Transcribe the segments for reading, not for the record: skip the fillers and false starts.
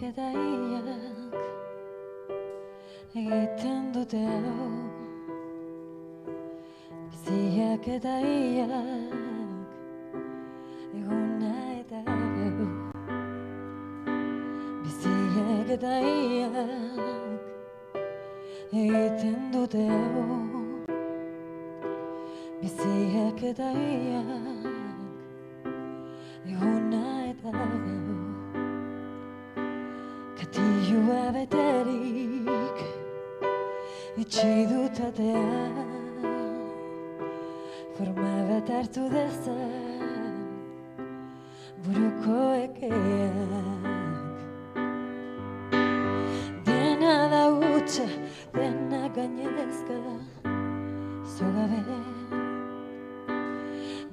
eta iak egiten dute hau. Biziak eta iak eguna eta gau. Biziak eta iak egiten dute hau. Biziak eta iak eguna eta gau. Katilua beterik itxi dut atea, forma bat hartu dezan buruko ekeak. Dena da hutsa, dena gainezka, zogabe.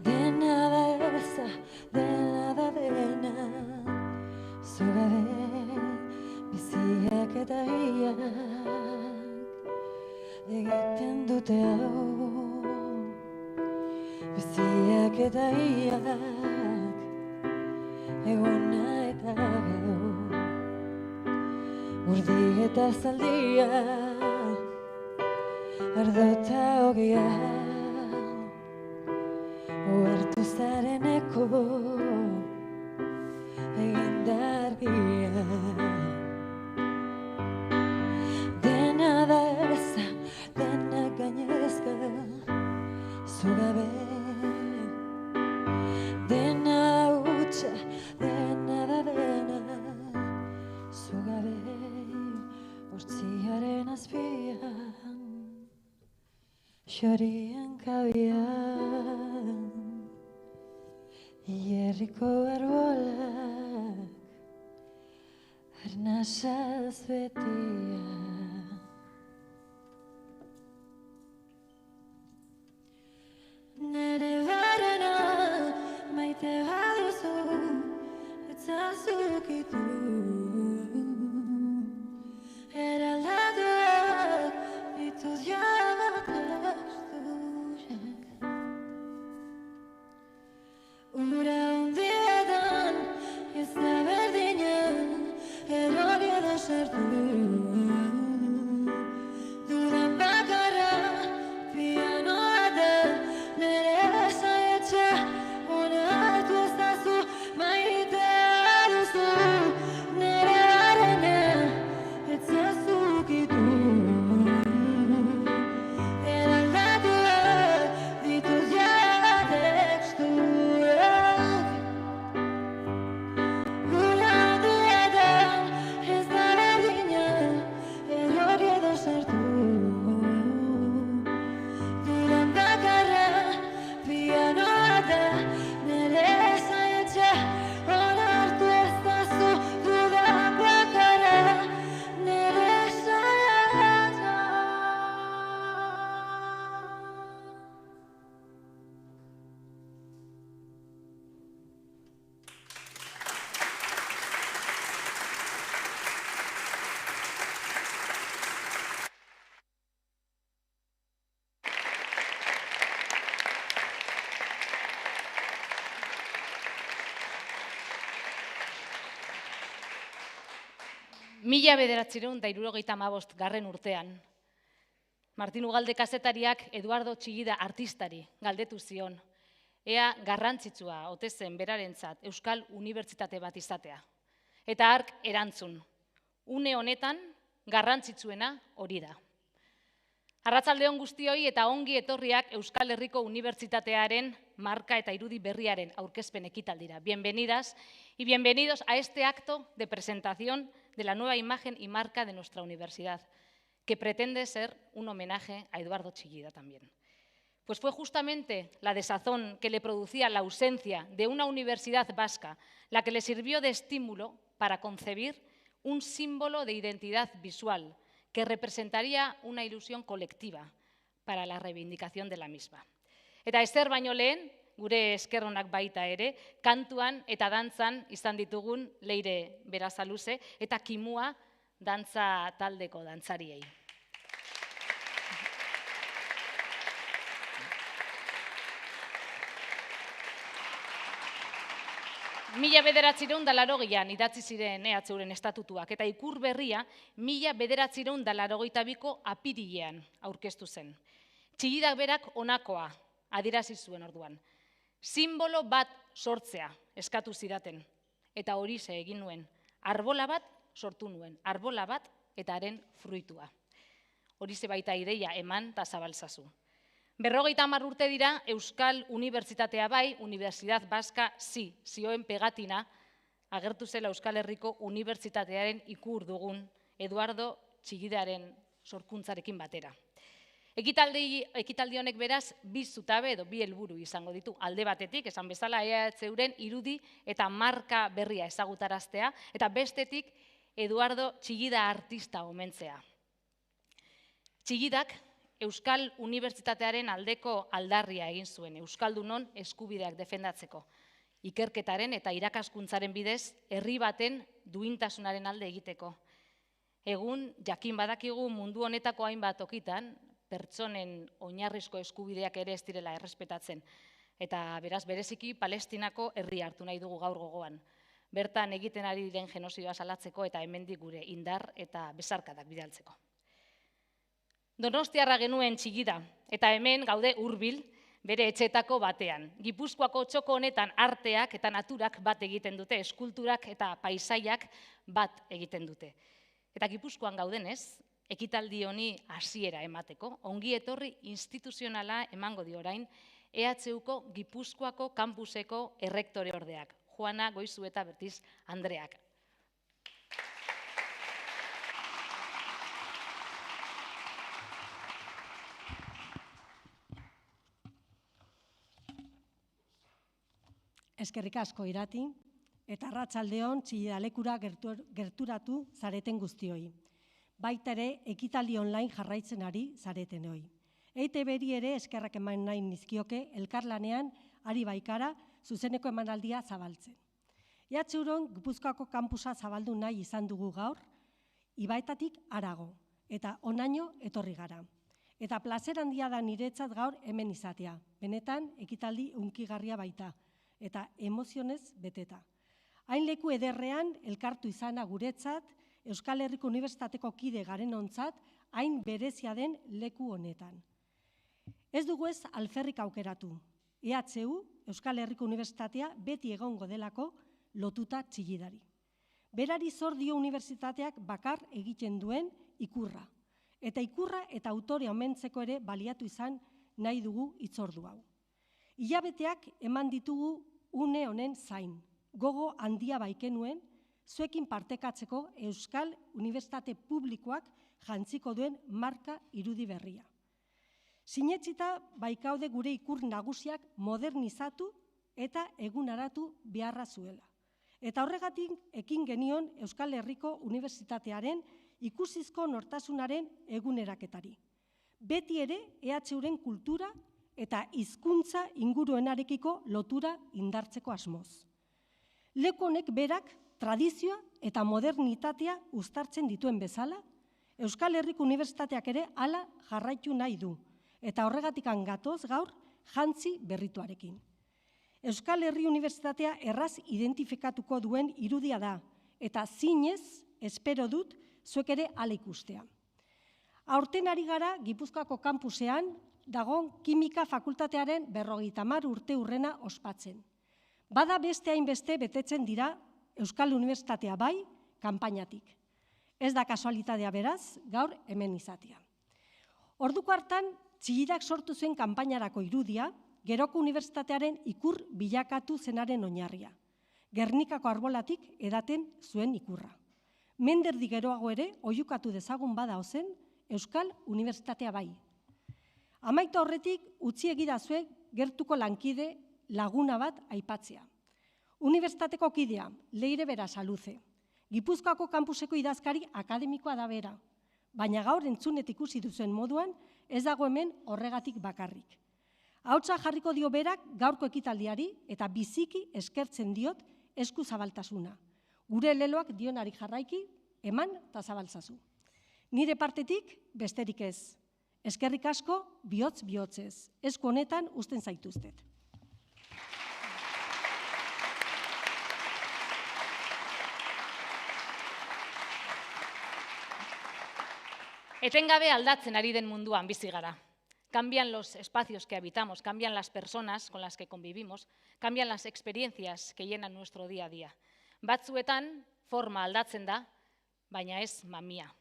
Dena da eza, dena da dena, zogabe. Biziak eta iak egiten dute hau. Biziak eta iak eguna eta gau. Urdi eta zaldia, ardo eta ogia, ohartu zareneko eginda argia. Dena da eza, dena gainezka, zogabe. Dena hutsa, dena da dena, zogabe. Hortziaren azpian, xorien kabian, hierriko arbolak, arnasaz betia. Nere barena maite baduzu, etzazukitu. Eraldatuak ditut jabatastuak. Ura hundietan ez da berdina, erori edo sartu. Dudan bakarra pianoa da, nere esaetxa onartu ez dazu, maitea duzu. Nere barena etzazukitu. Eraldatuak ditut jabatastuak. Ura handietan ez da berdina, erori edo sartu. Dudan bakarra pianoa da, nere esaetxa onartu ez dazu. Dudan bakarra nere esaetxa. Mila 1975 urtean, Martin Ugalde kazetariak Eduardo Txillida artistari galdetu zion, ea garrantzitsua ote zen berarentzat Euskal Unibertsitate bat izatea. Eta hark erantzun, une honetan garrantzitsuena hori da. Arratsalde on guztioi eta ongi etorriak Euskal Herriko Unibertsitatearen marka eta irudi berriaren aurkezpen ekitaldira. Bienvenidas y bienvenidos a este acto de presentación de la nueva imagen y marca de nuestra universidad, que pretende ser un homenaje a Eduardo Txillida también. Pues fue justamente la desazón que le producía la ausencia de una universidad vasca la que le sirvió de estímulo para concebir un símbolo de identidad visual que representaría una ilusión colectiva para la reivindicación de la misma. Eta ezer baino lehen, gure eskerronak baita ere, kantuan eta dantzan izan ditugun Leire Berasaluze eta Kimua dantza taldeko dantzariei. 1980an idatzi ziren EHUren estatutuak, eta ikur berria 1982ko apirilean aurkeztu zen. Txigidak berak honakoa adierazi zuen orduan. Sinbolo bat sortzea eskatu zidaten, eta horixe egin nuen. Arbola bat sortu nuen, arbola bat eta haren fruitua. Horixe baita ideia eman eta zabaltzazu. 50 urte dira Euskal Unibertsitatea bai, Universidad Vasca zioen pegatina agertu zela Euskal Herriko Unibertsitatearen ikur dugun Eduardo Txigidearen sorkuntzarekin batera. Ekitaldi honek beraz, bi zutabe edo bi helburu izango ditu. Alde batetik, esan bezala EHUren irudi eta marka berria ezagutaraztea, eta bestetik Eduardo Txigida artista omentzea. Txigidak Euskal Unibertsitatearen aldeko aldarria egin zuen, Euskaldunon eskubideak defendatzeko. Ikerketaren eta irakaskuntzaren bidez, herri baten duintasunaren alde egiteko. Egun, jakin badakigu mundu honetako hainbat tokitan, pertsonen oinarrizko eskubideak ere ez direla errespetatzen. Eta beraz, bereziki Palestinako herri hartu nahi dugu gaur gogoan. Bertan egiten ari diren genozidoa salatzeko eta hemendik gure indar eta besarkadak bidaltzeko. Donostiarra genuen Txigida, eta hemen gaude hurbil bere etxetako batean. Gipuzkoako txoko honetan arteak eta naturak bat egiten dute, eskulturak eta paisaiak bat egiten dute. Eta Gipuzkoan gaudenez, ekitaldi honi hasiera emateko, ongi etorri instituzionala emango dio orain EHUko Gipuzkoako kampuseko errektore ordeak, Juana Goizueta Bertiz Andreak. Eskerrik asko Irati, eta arratsaldeon Txigida lekura gerturatu zareten guztioi. Baita ere, ekitaldi online jarraitzen ari zaretenoi. EITB-ri ere eskerrak eman nahi nizkioke elkarlanean ari baikara zuzeneko emanaldia zabaltzen. EHUren Gipuzkoako kampusa zabaldu nahi izan dugu gaur, Ibaetatik harago, eta honaino etorri gara. Eta plazer handia da niretzat gaur hemen izatea. Benetan, ekitaldi hunkigarria baita, eta emozionez beteta. Hain leku ederrean elkartu izana guretzat, Euskal Herriko Unibertsitateko kide garen ontzat, hain berezia den leku honetan. Ez dugu ez alferrik aukeratu. EHU, Euskal Herriko Unibertsitatea, beti egongo delako lotuta Txigidari. Berari zor dio unibertsitateak bakar egiten duen ikurra. Eta ikurra eta autorea omentzeko ere baliatu izan nahi dugu hitzordu hau. Hilabeteak eman ditugu une honen zain. Gogo handia baikenuen, zuekin partekatzeko Euskal Unibertsitate Publikoak jantziko duen marka irudi berria. Sinetsita baikaude gure ikur nagusiak modernizatu eta egunaratu beharra zuela. Eta horregatik ekin genion Euskal Herriko Unibertsitatearen ikusizko nortasunaren eguneraketari. Beti ere EHUren kultura eta hizkuntza inguruenarekiko lotura indartzeko asmoz. Leku honek berak tradizioa eta modernitatea uztartzen dituen bezala, Euskal Herriko Unibertsitateak ere hala jarraitu nahi du, eta horregatikan gatoz gaur jantzi berrituarekin. Euskal Herri Unibertsitatea erraz identifikatuko duen irudia da, eta zinez espero dut zuek ere hala ikustea. Aurten ari gara Gipuzkoako kampusean dagoen kimika fakultatearen 50 urte urrena ospatzen. Bada beste hainbeste betetzen dira Euskal Unibertsitatea bai, kanpainatik. Ez da kasualitatea beraz, gaur hemen izatea. Orduko hartan, Txigidak sortu zuen kanpainarako irudia, Geroko Unibertsitatearen ikur bilakatu zenaren oinarria. Gernikako arbolatik edaten zuen ikurra. Menderdi geroago ere, oihukatu dezagun bada ozen, Euskal Unibertsitatea bai. Amaita horretik, utzi egidazue gertuko lankide laguna bat aipatzea. Unibertsitateko kidea, Leire Bera Saluze. Gipuzkoako kampuseko idazkari akademikoa da bera, baina gaur entzunet ikusi duzuen moduan, ez dago hemen horregatik bakarrik. Ahotsa jarriko dio berak gaurko ekitaldiari eta biziki eskertzen diot esku zabaltasuna. Gure leloak dionari jarraiki, eman eta zabaltzazu. Nire partetik besterik ez. Eskerrik asko, bihotz-bihotzez. Esku honetan uzten zaituztet. Etengabe aldatzen ari den munduan bizi gara. Cambian los espacios que habitamos, cambian las personas con las que convivimos, cambian las experiencias que llenan nuestro día a día. Batzuetan forma aldatzen da, baina ez mamia.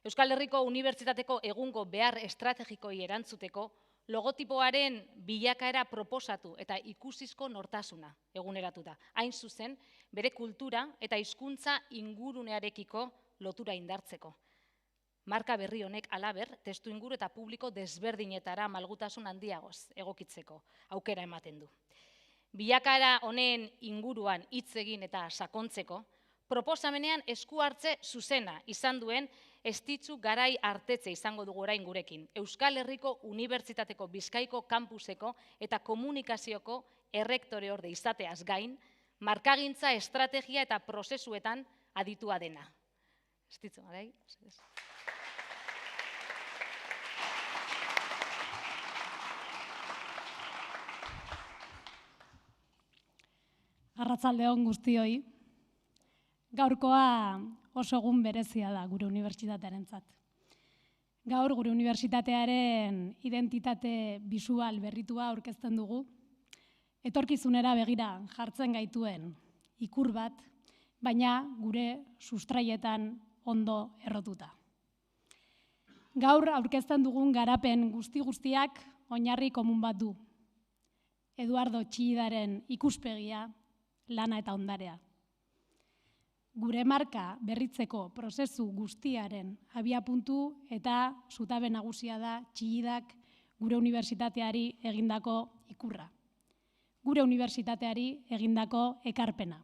Euskal Herriko Unibertsitateko egungo behar estrategikoi erantzuteko logotipoaren bilakaera proposatu eta ikusizko nortasuna eguneratuta. Hain zuzen, bere kultura eta hizkuntza ingurunearekiko lotura indartzeko. Marka berri honek halaber, testu inguru eta publiko desberdinetara malgutasun handiagoz egokitzeko aukera ematen du. Bilakaera honen inguruan hitz egin eta sakontzeko, proposamenean esku hartze zuzena izan duen estitzu garai artetze izango dugu orain gurekin. Euskal Herriko Unibertsitateko Bizkaiko kampuseko eta komunikazioko errektoreorde izateaz gain, markagintza, estrategia eta prozesuetan aditua dena. Estitzu, garai? Arratsalde on guztioi. Gaurkoa oso egun berezia da gure unibertsitatearentzat. Gaur gure unibertsitatearen identitate bisual berritua aurkezten dugu, etorkizunera begira jartzen gaituen ikur bat, baina gure sustraietan ondo errotuta. Gaur aurkezten dugun garapen guztiak oinarri komun bat du. Eduardo Txillidaren ikuspegia, lana eta ondarea. Gure marka berritzeko prozesu guztiaren abiapuntu eta zutabe nagusia da Txillidak gure unibertsitateari egindako ikurra. Gure unibertsitateari egindako ekarpena.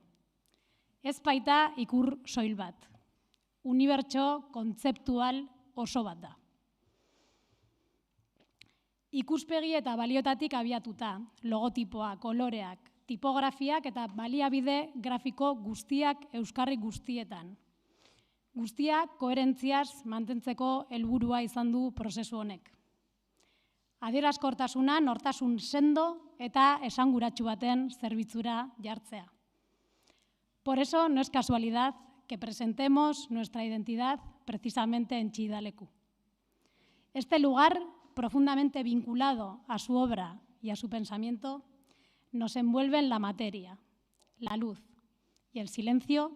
Ez baita ikur soil bat. Unibertso kontzeptual oso bat da. Ikuspegi eta baliotatik abiatuta, logotipoa, koloreak, tipografiak eta baliabide grafiko guztiak euskarri guztietan. Guztiak koherentziaz mantentzeko helburua izan du prozesu honek. Adierazkortasuna nortasun sendo eta esanguratsu baten zerbitzura jartzea. Por eso no es casualidad que presentemos nuestra identidad precisamente en Txillidaleku. Este lugar, profundamente vinculado a su obra y a su pensamiento, nos envuelve en la materia, la luz y el silencio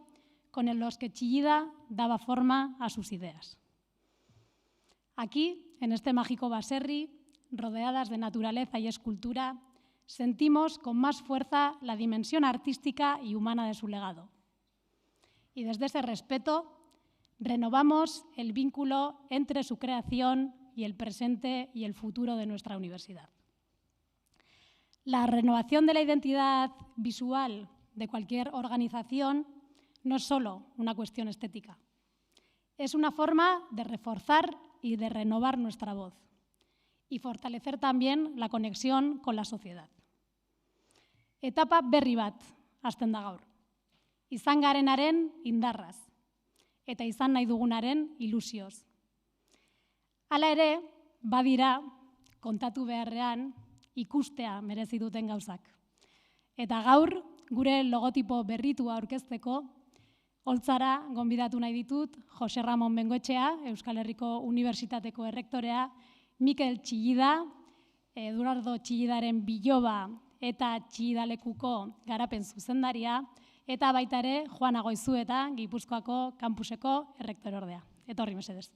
con los que Txillida daba forma a sus ideas. Aquí, en este mágico baserri, rodeadas de naturaleza y escultura, sentimos con más fuerza la dimensión artística y humana de su legado. Y desde ese respeto, renovamos el vínculo entre su creación y el presente y el futuro de nuestra universidad. La renovación de la identidad visual de cualquier organización no es solo una cuestión estética. Es una forma de reforzar y de renovar nuestra voz y fortalecer también la conexión con la sociedad. Etapa berri bat hasten da gaur. Izan garenaren indarraz eta izan nahi dugunaren ilusioz. Hala ere, badira kontatu beharrean ikustea merezi duten gauzak. Eta gaur, gure logotipo berritua aurkezteko, holtzara gonbidatu nahi ditut Jose Ramon Bengoetxea, Euskal Herriko Unibertsitateko errektorea, Mikel Txillida, Eduardo Txillidaren biloba eta Txillidalekuko garapen zuzendaria, eta baita ere Juana Goizueta, Gipuzkoako kampuseko errektorordea. Etorri mesedez.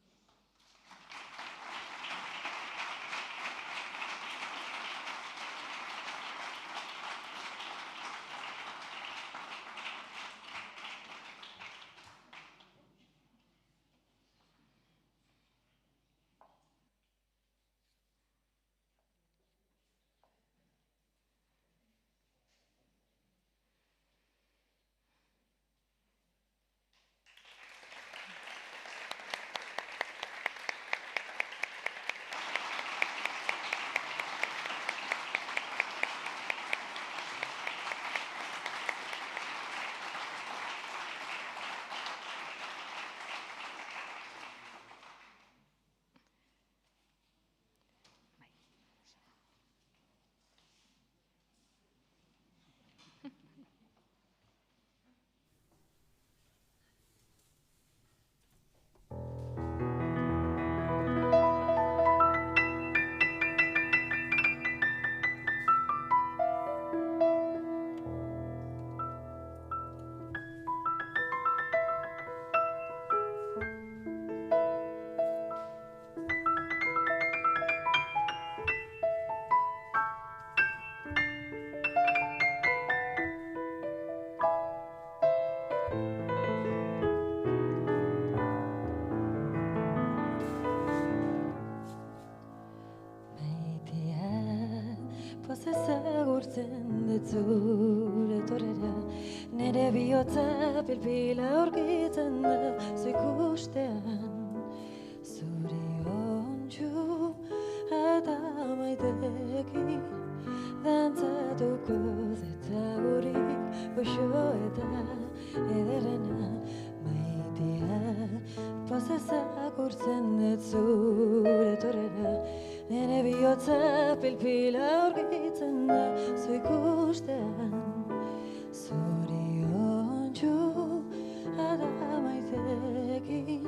ezagurtzen dut zure torrera, nere bihotza pilpila aurkitzen da zu ikustean. Zoriontsu eta maiteki dantzatuko eta gurik goxo eta ederrena maitea. Poz ezagurtzen dut zure torrera, nere bihotza pilpila aurkitzen da zu ikustean. Zoriontsu eta maiteki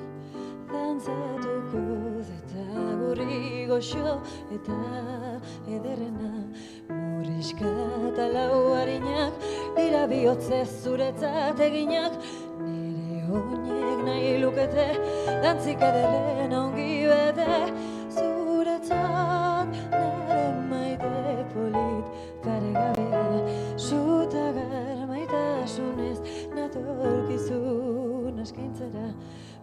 dantzatuko eta gurri goxo eta ederrena. Murrizka eta lau harinak dira bihotzez zuretzat eginak, nire oinek nahi lukete dantzik ederren ongi bete. Zuretzat nire maite polit paregabea, zutagar maitasunez natorkizun eskaintzera.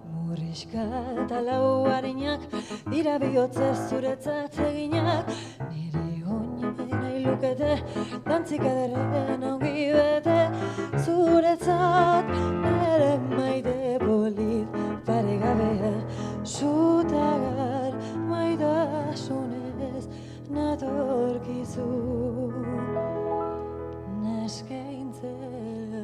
Murrizka eta lau harinak dira bihotzez zuretzat eginak, nire oinek nahi lukete dantzik ederren ongi bete. Zuretzat nire maite polit paregabea, zutagar maitasunez natorkizun eskaintzera.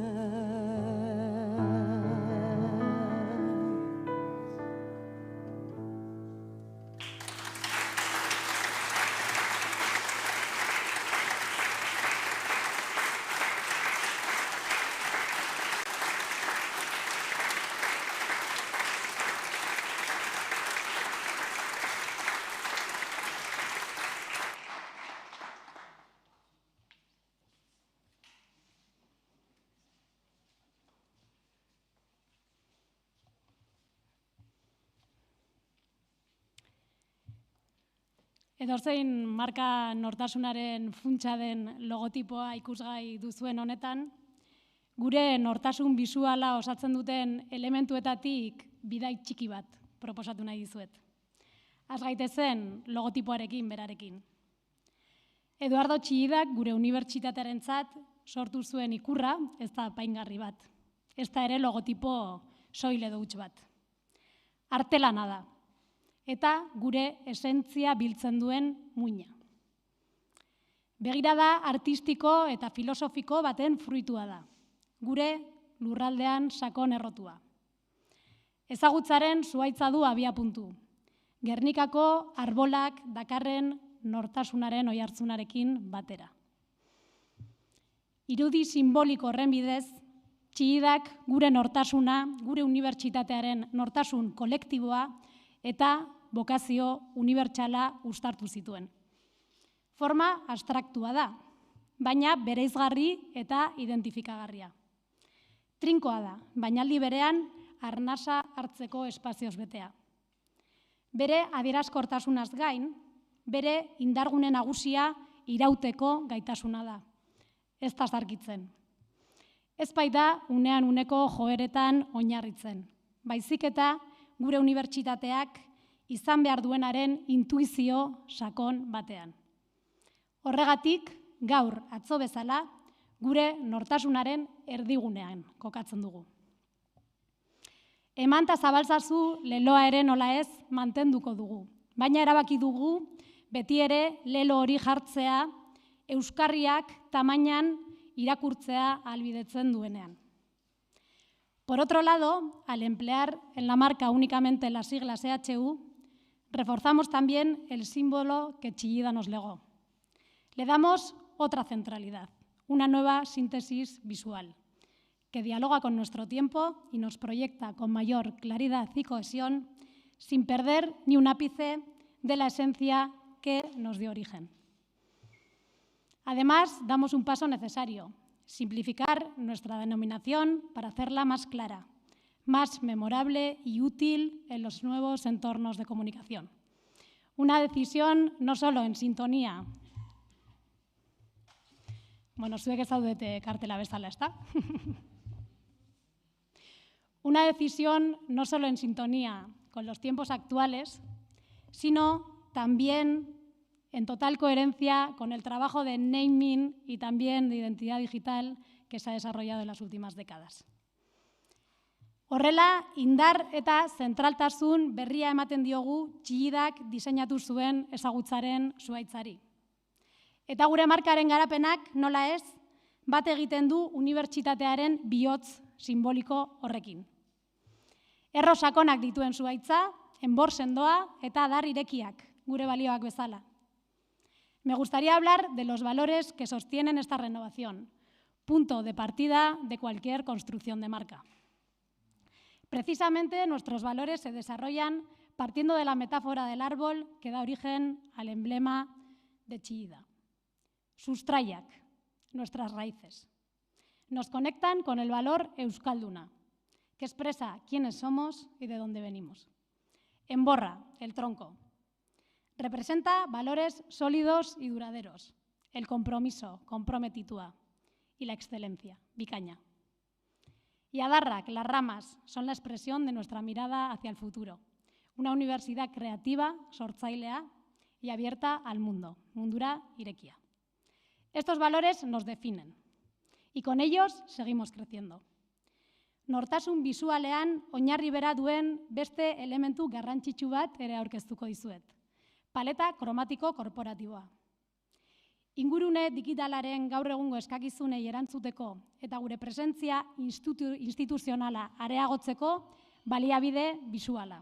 Edozein marka nortasunaren funtsa den logotipoa ikusgai duzuen honetan, gure nortasun bisuala osatzen duten elementuetatik bidai txiki bat proposatu nahi dizuet. Az gaitezen logotipoarekin berarekin. Eduardo Chillidak gure unibertsitatearentzat sortu zuen ikurra, ez da apaingarri bat. Ez da ere logotipo soil edo huts bat. Artelana da. Eta gure esentzia biltzen duen muina. Begirada artistiko eta filosofiko baten fruitua da. Gure lurraldean sakon errotua. Ezagutzaren zuhaitza du abiapuntu. Gernikako arbolak dakarren nortasunaren oihartzunarekin batera. Irudi simboliko horren bidez, Chillidak gure nortasuna, gure unibertsitatearen nortasun kolektiboa eta bokazio unibertsala uztartu zituen. Forma abstraktua da, baina bereizgarri eta identifikagarria. Trinkoa da, baina aldi berean arnasa hartzeko espazioz betea. Bere adierazkortasunaz gain, bere indargune nagusia irauteko gaitasuna da. Ez da zarkitzen. Ez baita unean uneko joeretan oinarritzen, baizik eta gure unibertsitateak izan behar duenaren intuizio sakon batean. Horregatik, gaur atzo bezala, gure nortasunaren erdigunean kokatzen dugu. Eman eta zabaltzazu leloa ere nola ez mantenduko dugu, baina erabaki dugu beti ere lelo hori jartzea euskarriak tamainan irakurtzea ahalbidetzen duenean. Por otro lado, al emplear en la marca únicamente las siglas EHU, reforzamos también el símbolo que Chillida nos legó. Le damos otra centralidad, una nueva síntesis visual, que dialoga con nuestro tiempo y nos proyecta con mayor claridad y cohesión, sin perder ni un ápice de la esencia que nos dio origen. Además, damos un paso necesario, simplificar nuestra denominación para hacerla más clara, más memorable y útil en los nuevos entornos de comunicación. Una decisión no solo en sintonía. Bueno, zuek ez zaudete kartela bezala, ezta? Una decisión no solo en sintonía con los tiempos actuales, sino también en total coherencia con el trabajo de naming y también de identidad digital que se ha desarrollado en las últimas décadas. Horrela, indar eta zentraltasun berria ematen diogu Chillidak diseinatu zuen ezagutzaren zuhaitzari. Eta gure markaren garapenak, nola ez, bat egiten du unibertsitatearen bihotz simboliko horrekin. Erro sakonak dituen zuhaitza, enbor sendoa eta adar irekiak, gure balioak bezala. Me gustaría hablar de los valores que sostienen esta renovación, punto de partida de cualquier construcción de marca. Precisamente nuestros valores se desarrollan partiendo de la metáfora del árbol que da origen al emblema de Chillida. Sustraiak, nuestras raíces. Nos conectan con el valor euskalduna, que expresa quiénes somos y de dónde venimos. Enborra, el tronco. Representa valores sólidos y duraderos, el compromiso, comprometitua, y la excelencia, bikaina. Y adarrak, las ramas, son la expresión de nuestra mirada hacia el futuro. Una universidad creativa, sortzailea y abierta al mundo, mundura irekia. Estos valores nos definen y con ellos seguimos creciendo. Nortasun bisualean oinarri bera duen beste elementu garrantzitsu bat ere aurkeztuko dizuet. Paleta kromatiko korporatiboa. Ingurune digitalaren gaur egungo eskakizunei erantzuteko eta gure presentzia instituzionala areagotzeko baliabide bisuala.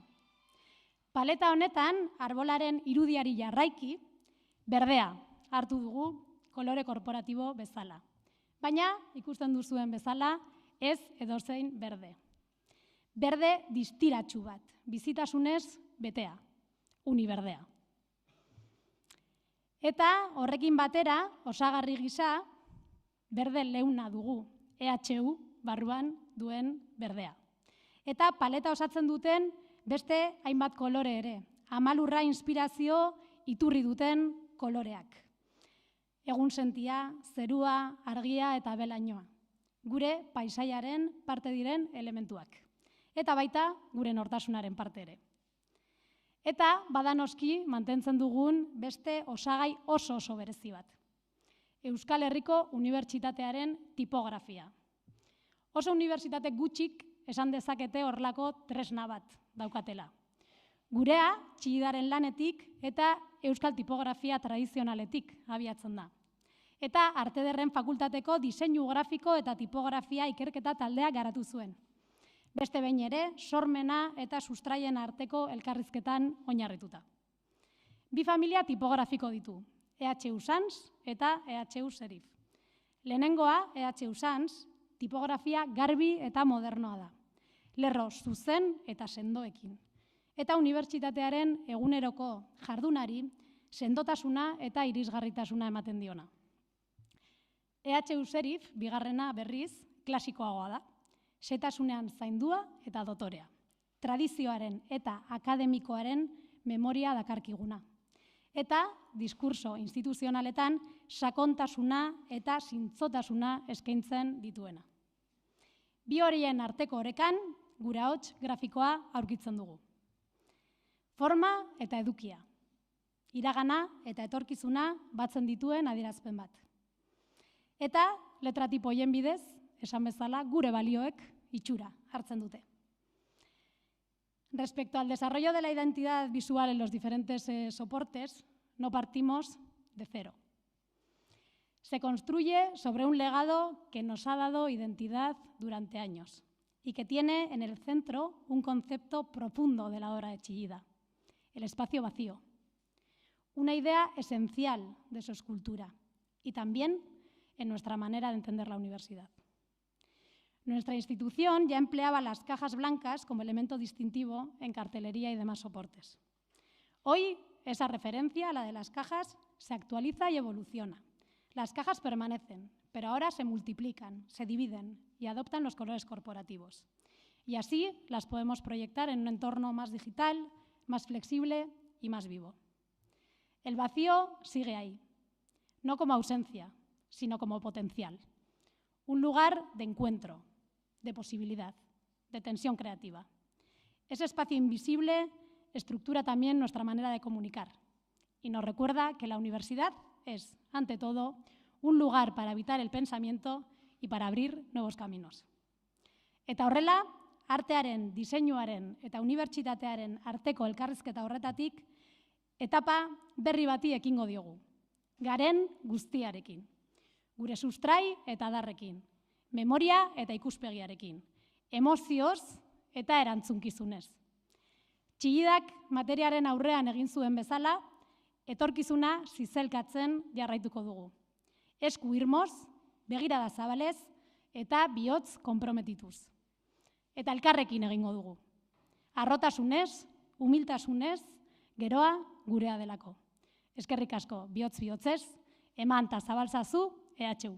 Paleta honetan, arbolaren irudiari jarraiki, berdea hartu dugu kolore korporatibo bezala. Baina, ikusten duzuen bezala, ez edozein berde. Berde distiratsu bat, bizitasunez betea, uniberdea. Eta horrekin batera, osagarri gisa, berde leuna dugu, EHU barruan duen berdea. Eta paleta osatzen duten beste hainbat kolore ere, amalurra inspirazio iturri duten koloreak. Egunsentia, zerua, argia eta belainoa. Gure paisaiaren parte diren elementuak. Eta baita gure nortasunaren parte ere. Eta badanoski mantentzen dugun beste osagai oso berezi bat. Euskal Herriko Unibertsitatearen tipografia. Oso unibertsitate gutxik esan dezakete horrelako tresna bat daukatela. Gurea Chillidaren lanetik eta euskal tipografia tradizionaletik abiatzen da. Eta Arte Ederren Fakultateko diseinu grafiko eta tipografia ikerketa taldea garatu zuen. Beste behin ere, sormena eta sustraien arteko elkarrizketan oinarrituta. Bi familia tipografiko ditu, EHU Sans eta EHU Serif. Lehenengoa, EHU Sans, tipografia garbi eta modernoa da. Lerro zuzen eta sendoekin. Eta unibertsitatearen eguneroko jardunari sendotasuna eta irisgarritasuna ematen diona. EHU Serif, bigarrena berriz, klasikoagoa da. Setasunean zaindua eta dotorea. Tradizioaren eta akademikoaren memoria dakarkiguna. Eta diskurso instituzionaletan sakontasuna eta zintzotasuna eskaintzen dituena. Bi horien arteko orekan, gure ahots grafikoa aurkitzen dugu. Forma eta edukia. Iragana eta etorkizuna batzen dituen adierazpen bat. Eta letratipo hoien bidez, esan bezala, gure balioek itxura hartzen dute. Respecto al desarrollo de la identidad visual en los diferentes soportes, no partimos de cero. Se construye sobre un legado que nos ha dado identidad durante años y que tiene en el centro un concepto profundo de la obra de Chillida, el espacio vacío, una idea esencial de su escultura y también en nuestra manera de entender la universidad. Nuestra institución ya empleaba las cajas blancas como elemento distintivo en cartelería y demás soportes. Hoy esa referencia, la de las cajas, se actualiza y evoluciona. Las cajas permanecen, pero ahora se multiplican, se dividen y adoptan los colores corporativos. Y así las podemos proyectar en un entorno más digital, más flexible y más vivo. El vacío sigue ahí, no como ausencia, sino como potencial. Un lugar de encuentro, de posibilidad, de tensión creativa. Ese espacio invisible estructura también nuestra manera de comunicar y nos recuerda que la universidad es, ante todo, un lugar para habitar el pensamiento y para abrir nuevos caminos. Eta horrela, artearen, diseinuaren eta unibertsitatearen arteko elkarrizketa horretatik, etapa berri bati ekingo diogu. Garen guztiarekin. Gure sustrai eta adarrekin. Memoria eta ikuspegiarekin. Emozioz eta erantzunkizunez. Txillidak materiaren aurrean egin zuen bezala, etorkizuna zizelkatzen jarraituko dugu. Esku irmoz, begirada zabalez eta bihotz konprometituz. Eta elkarrekin egingo dugu. Harrotasunez, humiltasunez, geroa gurea delako. Eskerrik asko, bihotz-bihotzez, eman eta zabalzazu, EHU.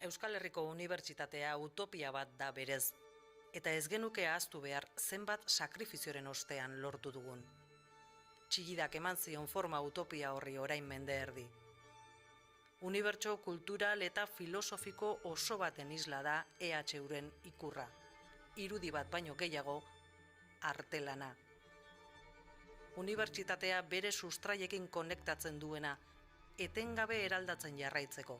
Euskal Herriko Unibertsitatea utopia bat da berez, eta ez genuke ahaztu behar zenbat sakrifizioren ostean lortu dugun. Txillidak eman zion forma utopia horri orain mende erdi. Unibertso kultural eta filosofiko oso baten isla da EHUren ikurra. Irudi bat baino gehiago, artelana. Unibertsitatea bere sustraiekin konektatzen duena, etengabe eraldatzen jarraitzeko.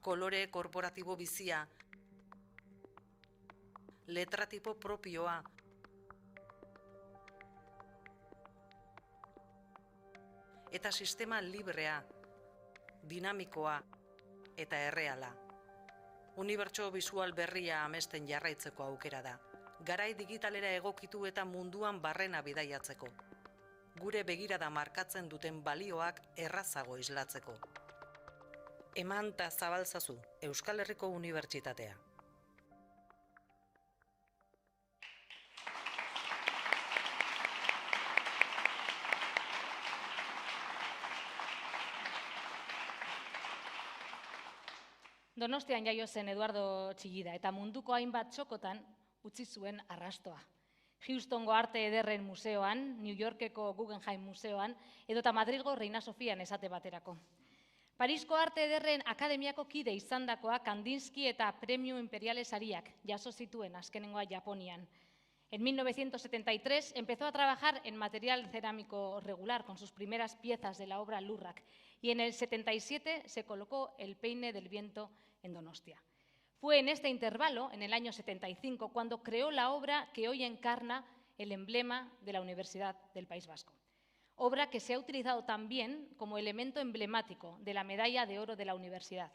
Kolore korporatibo bizia, letratipo propioa, eta sistema librea, dinamikoa eta erreala. Unibertso bisual berria amesten jarraitzeko aukera da. Garai digitalera egokitu eta munduan barrena bidaiatzeko. Gure begirada markatzen duten balioak errazago islatzeko. Eman eta zabalzazu, Euskal Herriko Unibertsitatea. Donostian jaio zen Eduardo Txillida eta munduko hainbat txokotan utzi zuen arrastoa. Houstongo Arte Ederren Museoan, New Yorkeko Guggenheim Museoan, edota Madrilgo Reina Sofian esate baterako. Parisko Arte Ederren Akademiako kide izandakoa Kandinsky eta Premio Imperiales sariak jaso zituen azkenengoa Japonian. En 1973 empezó a trabajar en material cerámico regular con sus primeras piezas de la obra Lurrak y en el 77 se colocó el peine del viento en Donostia. Fue en este intervalo, en el año 75, cuando creó la obra que hoy encarna el emblema de la Universidad del País Vasco. Obra que se ha utilizado también como elemento emblemático de la medalla de oro de la universidad.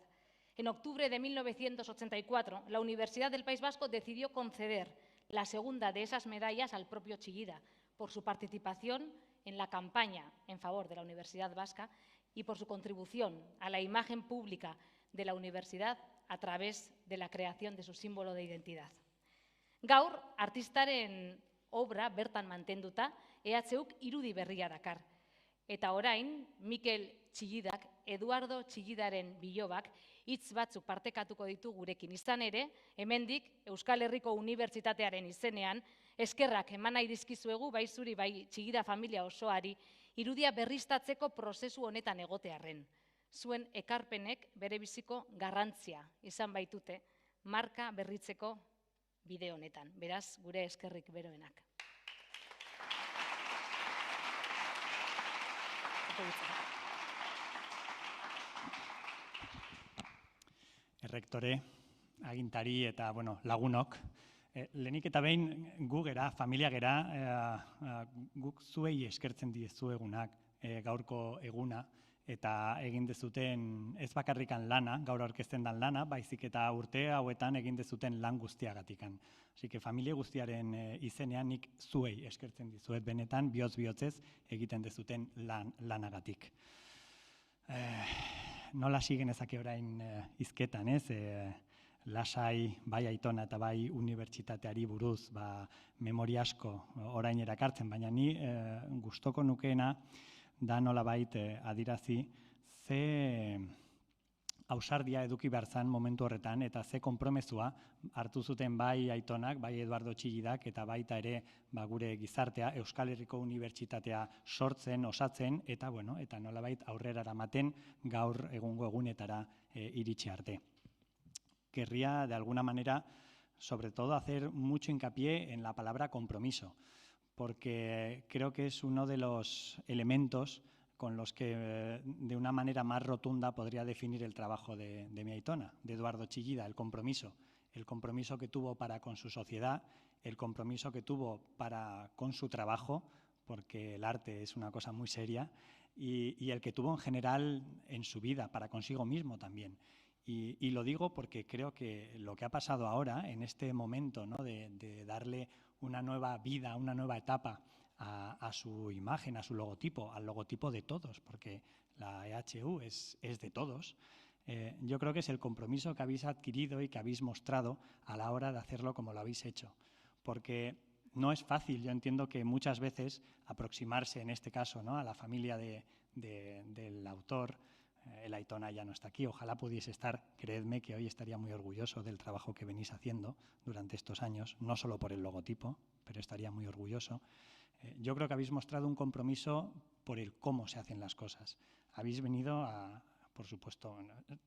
En octubre de 1984, la Universidad del País Vasco decidió conceder la segunda de esas medallas al propio Txillida por su participación en la campaña en favor de la Universidad Vasca y por su contribución a la imagen pública de la universidad a través de la creación de su símbolo de identidad. Gaur, artistaren obra bertan mantenduta, EHUk irudi berria dakar. Eta orain, Mikel Txillidak, Eduardo Txillidaren bilobak, hitz batzuk partekatuko ditu gurekin. Izan ere, hemendik Euskal Herriko Unibertsitatearen izenean, eskerrak eman nahi dizkizuegu bai zuri bai Txillida familia osoari, irudia berriztatzeko prozesu honetan egotearren. Zuen ekarpenek bere biziko garrantzia izan baitute marka berritzeko bide honetan. Beraz, gure eskerrik beroenak. Errektore, agintari eta lagunok. Lehenik eta behin gu gera, familia gera, guk zuei eskertzen diezuegunak gaurko eguna, eta egin dezuten ez bakarrikan lana, gaur aurkezten dan lana, baizik eta urte hauetan egin dezuten lan guztiagatikan. Así que familia guztiaren izenean nik zuei eskertzen dizuet benetan, bihotz-bihotzez egiten dezuten lanagatik. Nola genezake orain hizketan, ez? Lasai, bai Aitona eta bai unibertsitateari buruz, memoria asko orain erakartzen, baina ni gustoko nukeena da nolabait adirazi ze ausardia eduki behar zan momentu horretan, eta ze konpromezua hartu zuten bai Aitonak, bai Eduardo Txillidak, eta baita ere gure gizartea, Euskal Herriko Unibertsitatea sortzen, osatzen, eta nolabait aurrera eramaten gaur egungo egunetara iritsi arte. Querría, de alguna manera, sobre todo hacer mucho hincapié en la palabra compromiso, porque creo que es uno de los elementos con los que de una manera más rotunda podría definir el trabajo de mi Aitona, de Eduardo Txillida, el compromiso que tuvo para con su sociedad, el compromiso que tuvo para con su trabajo, porque el arte es una cosa muy seria, y el que tuvo en general en su vida, para consigo mismo también. Y lo digo porque creo que lo que ha pasado ahora, en este momento, ¿no?, de darle una nueva vida, una nueva etapa a su imagen, a su logotipo, al logotipo de todos, porque la EHU es de todos. Yo creo que es el compromiso que habéis adquirido y que habéis mostrado a la hora de hacerlo como lo habéis hecho, porque no es fácil. Yo entiendo que muchas veces aproximarse, en este caso, ¿no?, a la familia del autor. El Aitona ya no está aquí, ojalá pudiese estar. Creedme que hoy estaría muy orgulloso del trabajo que venís haciendo durante estos años, no solo por el logotipo, pero estaría muy orgulloso. Yo creo que habéis mostrado un compromiso por el cómo se hacen las cosas. Habéis venido a, por supuesto,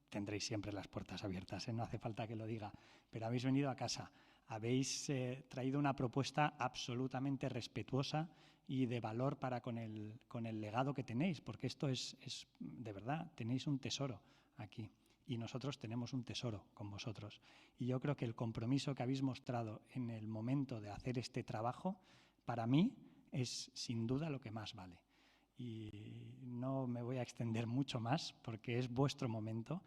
tendréis siempre las puertas abiertas, no hace falta que lo diga, pero habéis venido a casa. Habéis traído una propuesta absolutamente respetuosa y de valor para con el legado que tenéis, porque esto es de verdad, tenéis un tesoro aquí y nosotros tenemos un tesoro con vosotros. Y yo creo que el compromiso que habéis mostrado en el momento de hacer este trabajo, para mí, es sin duda lo que más vale. Y no me voy a extender mucho más porque es vuestro momento,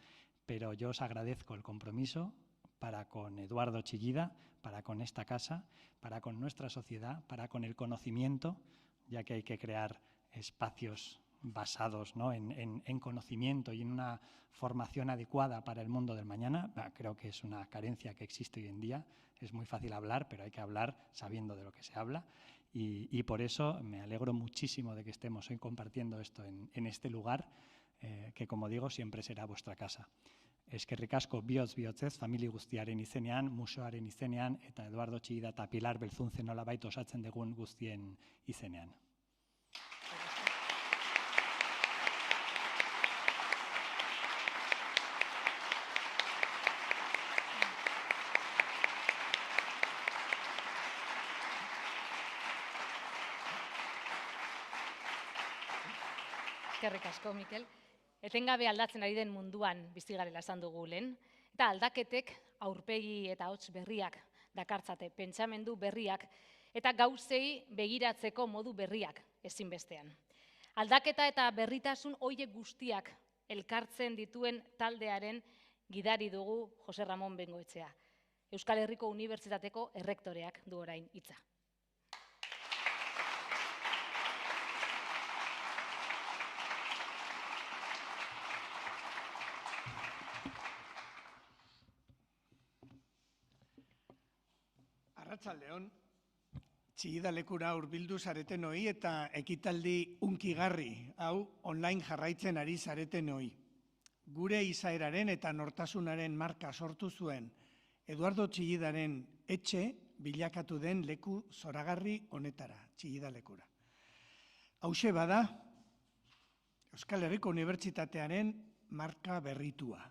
pero yo os agradezco el compromiso para con Eduardo Txillida, para con esta casa, para con nuestra sociedad, para con el conocimiento, ya que hay que crear espacios basados, ¿no?, en conocimiento y en una formación adecuada para el mundo del mañana. Creo que es una carencia que existe hoy en día. Es muy fácil hablar, pero hay que hablar sabiendo de lo que se habla. Y por eso me alegro muchísimo de que estemos hoy compartiendo esto en este lugar, que, como digo, siempre será vuestra casa. Eskerrik asko bihotz-bihotzez, famili guztiaren izenean, museoaren izenean, eta Eduardo Txillida eta Pilar Belzunze nolabait osatzen dugun guztien izenean. Eskerrik asko, Mikel. Etengabe aldatzen ari den munduan bizi garela esan dugu lehen, eta aldaketek aurpegi eta ahots berriak dakartzate, pentsamendu berriak eta gauzei begiratzeko modu berriak ezinbestean. Aldaketa eta berritasun horiek guztiak elkartzen dituen taldearen gidari dugu Jose Ramon Bengoetxea. Euskal Herriko Unibertsitateko errektoreak du orain hitza. Arratsaldeon, Txillida lekura hurbildu zaretenoi eta ekitaldi hunkigarri hau online jarraitzen ari zaretenoi. Gure izaeraren eta nortasunaren marka sortu zuen Eduardo Txillidaren etxe bilakatu den leku zoragarri honetara, Txillida lekura. Hauxe bada, Euskal Herriko Unibertsitatearen marka berritua.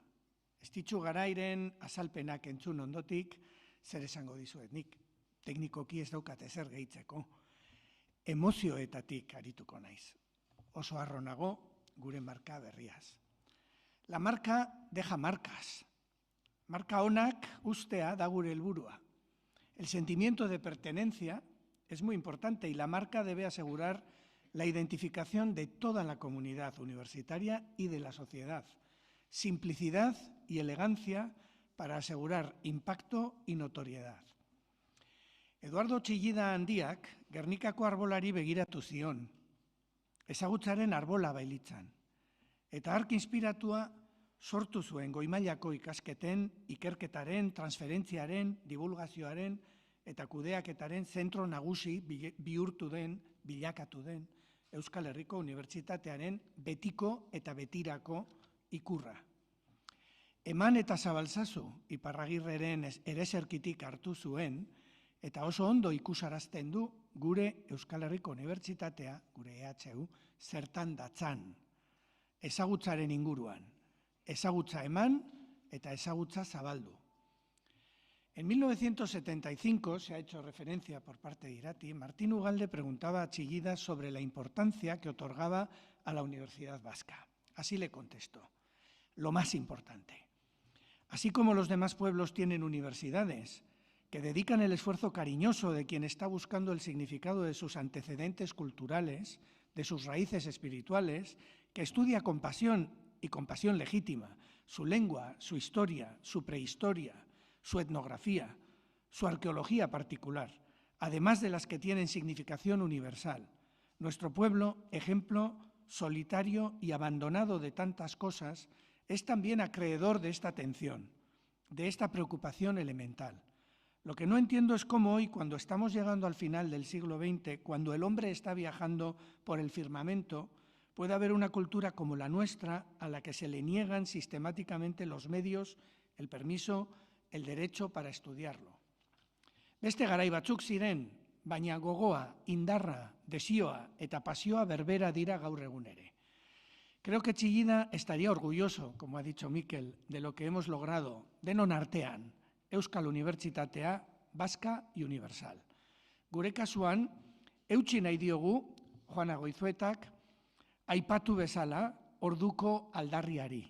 Estitxu Garairen azalpenak entzun ondotik, zer esango dizuet nik. Teknikoki ez daukat ezer gehitzeko. Emozioetatik arituko naiz. Oso harro nago gure marka berriaz. La marca deja marcas. Marka onak ustea da gure helburua. El sentimiento de pertenencia es muy importante y la marca debe asegurar la identificación de toda la comunidad universitaria y de la sociedad. Simplicidad y elegancia para asegurar impacto y notoriedad. Eduardo Txillida handiak Gernikako arbolari begiratu zion, ezagutzaren arbola bailitzan, eta hark inspiratua sortu zuen goi-mailako ikasketen, ikerketaren, transferentziaren, divulgazioaren eta kudeaketaren zentro nagusi bihurtu den, bilakatu den Euskal Herriko Unibertsitatearen betiko eta betirako ikurra. Eman eta zabaltzazu Iparragirreren ereserkitik hartu zuen, eta oso ondo ikusarazten du gure Euskal Herriko Unibertsitatea, gure EHU, zertan datzan, ezagutzaren inguruan, ezagutza eman eta ezagutza zabaldu. En 1975, se ha hecho referencia por parte de Irati, Martín Ugalde preguntaba a Chillida sobre la importancia que otorgaba a la Universidad Vasca. Así le contestó: lo más importante. Así como los demás pueblos tienen universidades que dedican el esfuerzo cariñoso de quien está buscando el significado de sus antecedentes culturales, de sus raíces espirituales, que estudia con pasión y con pasión legítima su lengua, su historia, su prehistoria, su etnografía, su arqueología particular, además de las que tienen significación universal. Nuestro pueblo, ejemplo solitario y abandonado de tantas cosas, es también acreedor de esta atención, de esta preocupación elemental. Lo que no entiendo es cómo hoy, cuando estamos llegando al final del siglo XX, cuando el hombre está viajando por el firmamento, puede haber una cultura como la nuestra a la que se le niegan sistemáticamente los medios, el permiso, el derecho para estudiarlo. Beste garai batzuk ziren, baina gogoa, indarra, desioa eta pasioa berbera dira gaur egun ere. Creo que Chillida estaría orgulloso, como ha dicho Mikel, de lo que hemos logrado denon artean, Euskal Unibertsitatea, Vasca y Universal. Gure kasuan, eutsi nahi diogu, Juana Goizuetak, aipatu bezala orduko aldarriari.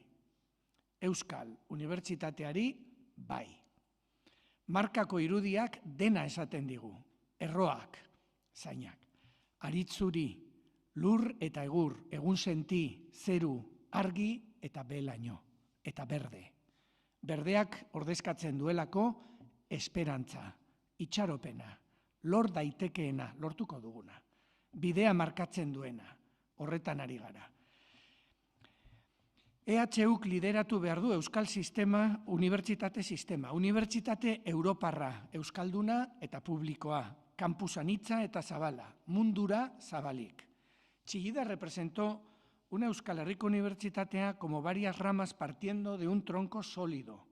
Euskal Unibertsitateari bai. Markako irudiak dena esaten digu, erroak, zainak, aritzuri, lur eta egur, egun senti, zeru, argi eta belaino, eta berde. Berdeak ordezkatzen duelako esperantza, itxaropena, lor daitekeena, lortuko duguna, bidea markatzen duena, horretan ari gara. EHUk lideratu behar du Euskal Sistema, Unibertsitate Sistema, Unibertsitate Europarra, Euskalduna eta publikoa, kampusanitza eta zabala, mundura zabalik. Chillida representó una Euskal Herriko Unibertsitatea como varias ramas partiendo de un tronco sólido,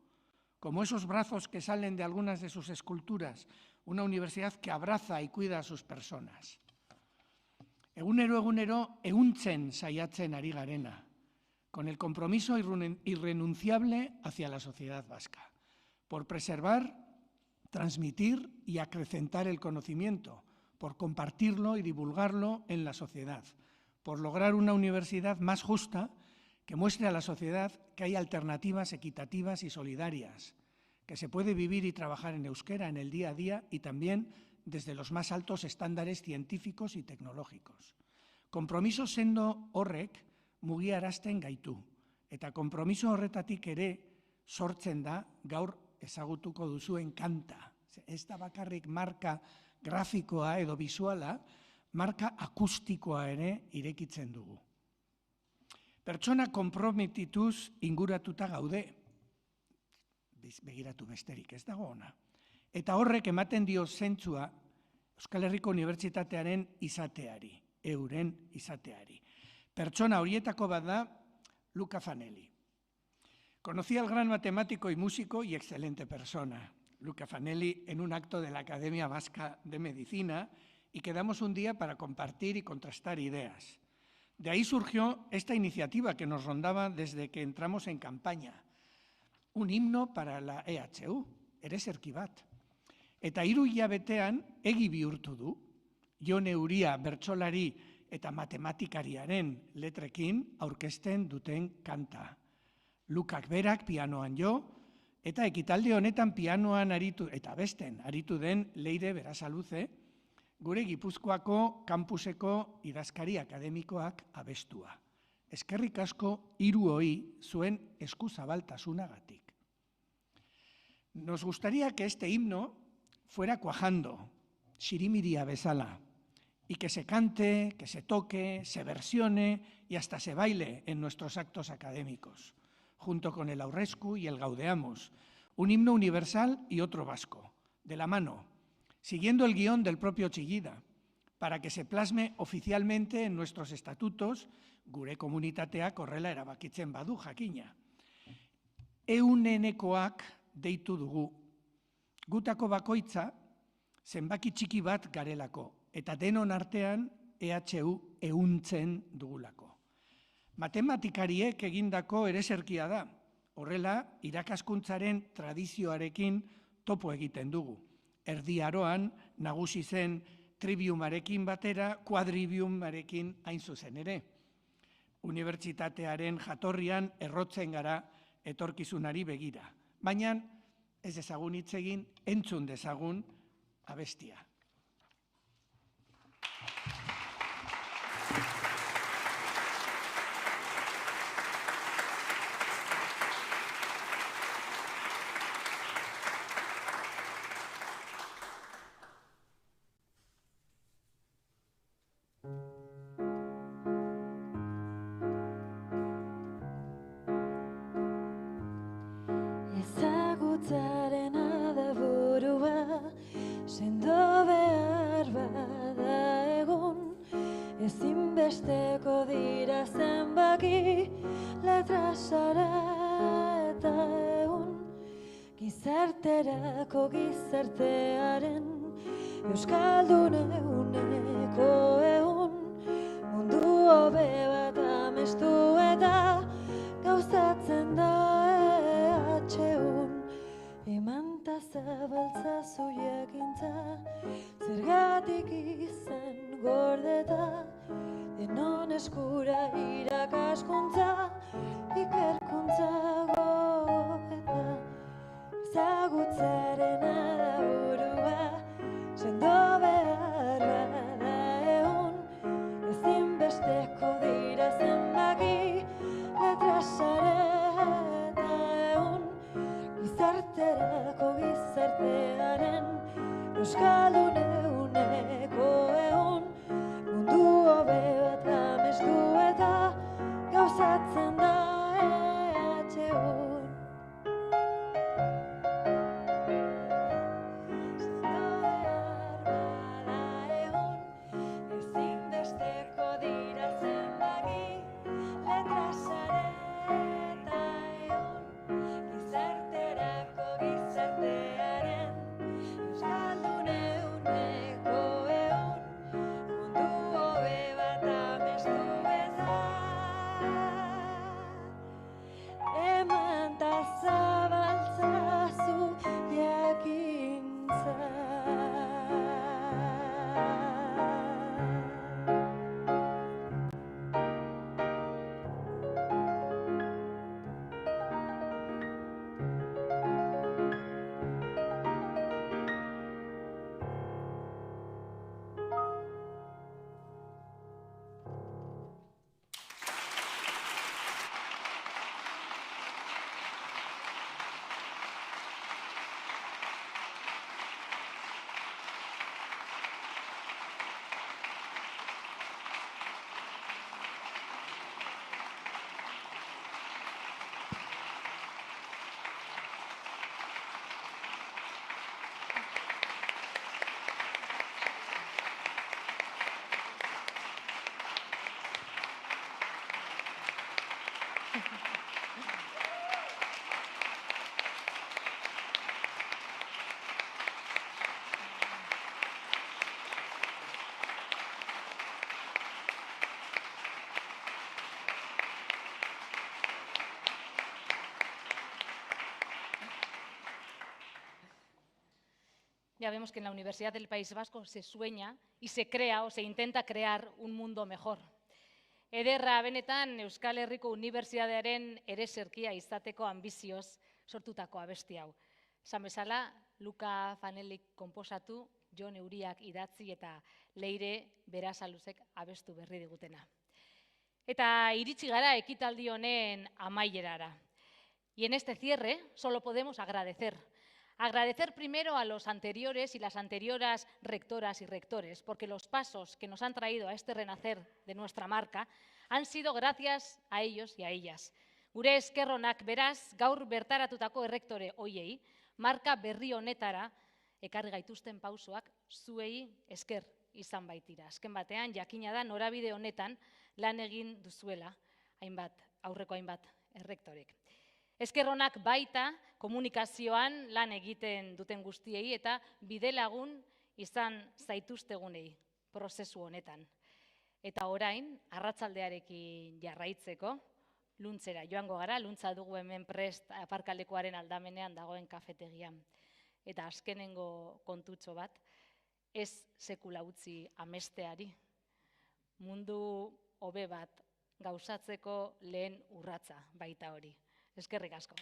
como esos brazos que salen de algunas de sus esculturas, una universidad que abraza y cuida a sus personas. Egunero ehuntzen saiatzen ari garena, con el compromiso irrenunciable hacia la sociedad vasca, por preservar, transmitir y acrecentar el conocimiento, por compartirlo y divulgarlo en la sociedad, por lograr una universidad más justa que muestre a la sociedad que hay alternativas equitativas y solidarias, que se puede vivir y trabajar en euskera en el día a día y también desde los más altos estándares científicos y tecnológicos. Compromiso sendo horrek mugiarazten gaitu, eta compromiso horretatik ere sortzen da gaur ezagutuko duzuen kanta. Ez da bakarrik marka grafikoa edo bisuala, marka akustikoa ere irekitzen dugu. Pertsona konprometituz inguratuta gaude, begiratu besterik ez dago ona. Eta horrek ematen dio zentzua Euskal Herriko Unibertsitatearen izateari, euren izateari. Pertsona horietako bat da Luca Fanelli. Conocí al gran matemático y músico y excelente persona, Luca Fanelli, en un acto de la Academia Vasca de Medicina, y quedamos un día para compartir y contrastar ideas. De ahí surgió esta iniciativa que nos rondaba desde que entramos en campaña, un himno para la EHU, ereserki bat. Eta 3 hilabetean egi bihurtu du, Jone Uria bertsolari eta matematikariaren letrekin aurkezten duten kanta. Lukak berak pianoan jo, eta ekitalde honetan pianoan aritu, eta besten aritu den Leire Berasaluze, gure Gipuzkoako kampuseko idazkari akademikoak abestua. Eskerrik asko 3 zuen eskuzabaltasunagatik. Nos gustaría que este himno fuera cuajando, xirimiria bezala, y que se cante, que se toque, se versione y hasta se baile en nuestros actos académicos, junto con el Aurresku y el Gaudeamus, un himno universal y otro vasco, de la mano, siguiendo el guión del propio Chillida, para que se plasme oficialmente en nuestros estatutos, gure komunitateak horrela erabakitzen badu jakina. eunenekoak deitu dugu. Gutako bakoitza zenbaki txiki bat garelako, eta denon artean EHU ehuntzen dugulako. Matematikariek egindako ereserkia da, horrela irakaskuntzaren tradizioarekin topo egiten dugu. Erdi Aroan nagusi zen triviumarekin batera, kuadriviumarekin hain zuzen ere. Unibertsitatearen jatorrian errotzen gara etorkizunari begira. Baina ez dezagun hitz egin, entzun dezagun abestia. Ezagutzaren adaburua, sendo behar bada egun, ezinbesteko dira zenbaki, letra sara eta egun, gizarterako gizartearen, euskaldun eguneko egun, mundu hobe bat amestu eta gauzatzen da EHUn. Emanta zabaltza zuiekintza, zergatik izan gordeta, denon eskura irakaskuntza, ikerkuntza goeta. Ezagutzaren adaburua, sendo behar bada egun, ezinbesteko dira zenbaki, letra sare eta egun, gizarterako gizartearen, euskaldun eguneko egun, mundu hobe bat amestu eta gauzatzen da EHUn. Ya vemos que en la Universidad del País Vasco se sueña y se crea o se intenta crear un mundo mejor. Ederra benetan Euskal Herriko Unibertsitatearen ereserkia izateko ambizioz sortutako abesti hau. Esan bezala, Luka Fanelik konposatu, Jon Euriak idatzi eta Leire Berazaluzek abestu berri digutena. Eta iritsi gara ekitaldi honen amaierara. Y en este cierre solo podemos agradecer. Agradecer primero a los anteriores y las anterioras rectoras y rectores, porque los pasos que nos han traído a este renacer de nuestra marca han sido gracias a ellos y a ellas. Gure eskerronak beraz, gaur bertaratutako errektore hoiei, marka berri honetara ekarri gaituzten pausoak zuei esker izan baitira. Azken batean, jakina da norabide honetan lan egin duzuela aurreko hainbat errektorek. Eskerronak baita komunikazioan lan egiten duten guztiei eta bidelagun izan zaituztegunei prozesu honetan. Eta orain, arratsaldearekin jarraitzeko, Luntzera joango gara, Luntza dugu hemen prest aparkalekuaren aldamenean dagoen kafetegian. Eta azkenengo kontutxo bat, ez sekula utzi amesteari. Mundu hobe bat gauzatzeko lehen urratsa baita hori. Eskerrik asko.